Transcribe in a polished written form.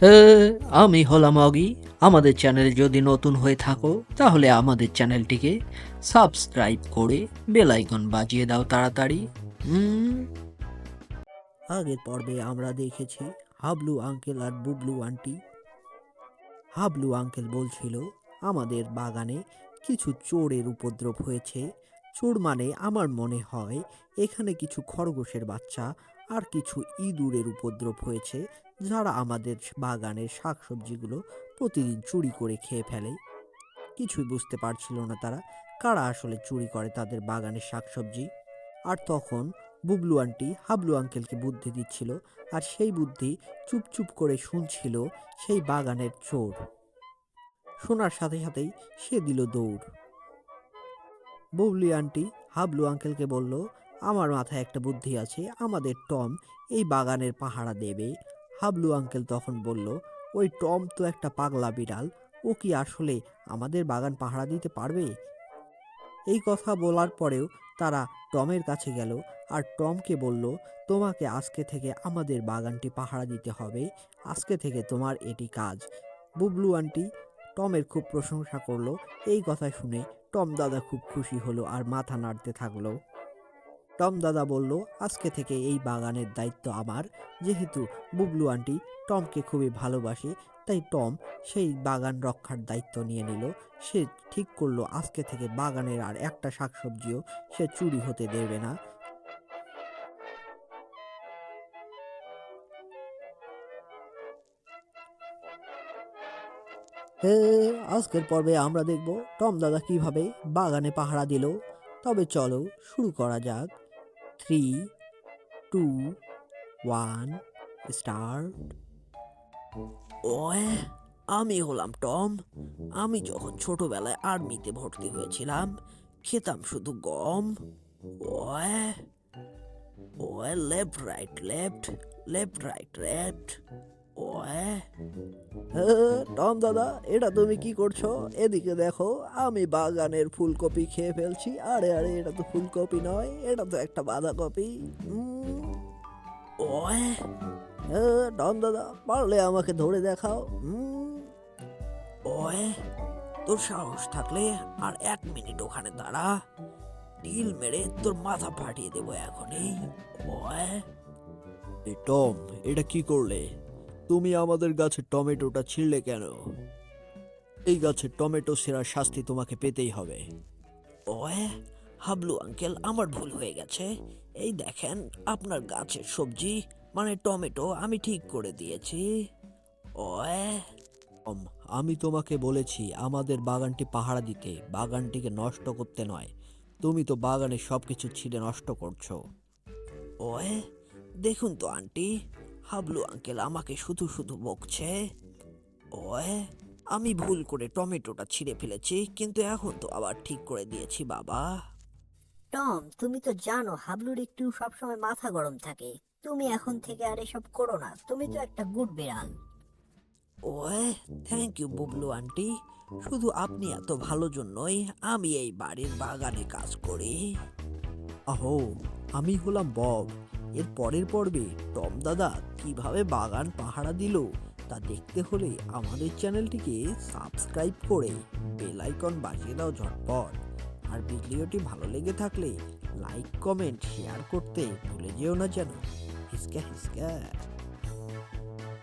হ্যাঁ, আমি হলাম অগি। আমাদের চ্যানেলে যদি নতুন হয়ে থাকো তাহলে আমাদের চ্যানেলটিকে সাবস্ক্রাইব করে বেল আইকন বাজিয়ে দাও তাড়াতাড়ি। হুম। আগের পর্বে আমরা দেখেছি হাবলু আঙ্কেল আর বুবলু আন্টি। হাবলু আঙ্কেল বলছিল আমাদের বাগানে কিছু চোরের উপদ্রব হয়েছে। চোর মানে আমার মনে হয় এখানে কিছু খরগোশের বাচ্চা আর কিছু ইঁদুরের উপদ্রব হয়েছে, যারা আমাদের বাগানের শাকসবজিগুলো প্রতিদিন চুরি করে খেয়ে ফেলে। কিছুই বুঝতে পারছিল না তারা কারা আসলে চুরি করে তাদের বাগানের শাকসবজি। আর তখন বুবলু আন্টি হাবলু আঙ্কেলকে বুদ্ধি দিচ্ছিল, আর সেই বুদ্ধি চুপ চুপ করে শুনছিল সেই বাগানের চোর। শোনার সাথে সাথেই সে দিল দৌড়। বুবলি আন্টি হাবলু আঙ্কেলকে বলল, আমার মাথায় একটা বুদ্ধি আছে, আমাদের টম এই বাগানের পাহারা দেবে। হাবলু আঙ্কেল তখন বলল, ওই টম তো একটা পাগলা বিড়াল, ও কি আসলে আমাদের বাগান পাহারা দিতে পারবে? এই কথা বলার পরেও তারা টমের কাছে গেল আর টমকে বলল, তোমাকে আজকে থেকে আমাদের বাগানটি পাহারা দিতে হবে, আজকে থেকে তোমার এটি কাজ। বুবলু আন্টি টমের খুব প্রশংসা করলো। এই কথা শুনে টম দাদা খুব খুশি হলো আর মাথা নাড়তে থাকলো। টম দাদা বলল, আজকে থেকে এই বাগানের দায়িত্ব আমার। যেহেতু বুবলু আন্টি টমকে খুবই ভালোবাসে, তাই টম সেই বাগান রক্ষার দায়িত্ব নিয়ে নিল। সে ঠিক করলো আজকে থেকে বাগানের আর একটা শাকসবজিও সে চুরি হতে দেবে না। হে, আজকের পর্বে আমরা দেখব টম দাদা কিভাবে বাগানে পাহারা দিল। তবে চলো শুরু করা যাক। 3, 2, 1, স্টার্ট। ওয়ে, আমি হলাম টম। আমি যখন ছোটবেলায় আর্মিতে ভর্তি হয়েছিলাম, খেতাম শুধু গম। Way, way, left right left, left right left. Way, Tom দাদা, এটা তুমি কি করছো? এদিকে দেখো, আমি বাগানের ফুলকপি খেয়ে ফেলছি। আরে আরে, এটা তো ফুলকপি নয়, এটা তো একটা বাঁধাকপি। ওয়ে, টম দাদা, পারলে আমাকে ধরে দেখাও। ওয়ে, তোর সাহস থাকলে আর 1 মিনিট ওখানে দাঁড়া, ঢিল মেরে তোর মাথা ফাটিয়ে দেবো এখনই। ওয়ে, টম, এটা কি করলে? তুমি আমাদের গাছের টমেটোটা ছিঁড়লে কেন? এই গাছের টমেটো ছেঁড়ার শাস্তি তোমাকে পেতেই হবে। ওয়ে, হাবলু আঙ্কেল, আমার ভুল হয়ে গেছে। এই দেখেন, আপনার গাছের সবজি মানে টমেটো আমি ঠিক করে দিয়েছি। ওয়ে, আমি তোমাকে বলেছি আমাদের বাগানটি পাহারা দিতে, বাগানটিকে নষ্ট করতে নয়। তুমি তো বাগানের সবকিছু ছিঁড়ে নষ্ট করছো। ওয়ে, দেখুন তো আন্টি, হাবলু আঙ্কেল আমাকে শুধু শুধু বকছে। ওয়ে, আমি ভুল করে টমেটোটা ছিঁড়ে ফেলেছি, কিন্তু এখন তো আবার ঠিক করে দিয়েছি বাবা। টম, তুমি তো জানো হাবলুর একটু সবসময় মাথা গরম থাকে। তুমি এখন থেকে আর এসব করো না, তুমি তো একটা গুড বিড়াল। ওয়ে, থ্যাংক ইউ বুবলু আন্টি। শুধু আপনি এত ভালো জন্যই আমি এই বাড়ির বাগানে কাজ করি। আহো, আমি হলাম বব। এর পরের পর্বে টম দাদা কিভাবে বাগান পাহারা দিল তা দেখতে হলে আমাদের চ্যানেলটিকে সাবস্ক্রাইব করে বেল আইকন বাজিয়ে দাও ঝটপট। আর ভিডিওটি ভালো লেগে থাকলে লাইক কমেন্ট শেয়ার করতে ভুলে যেও না যেন। হিসকা হিসকা।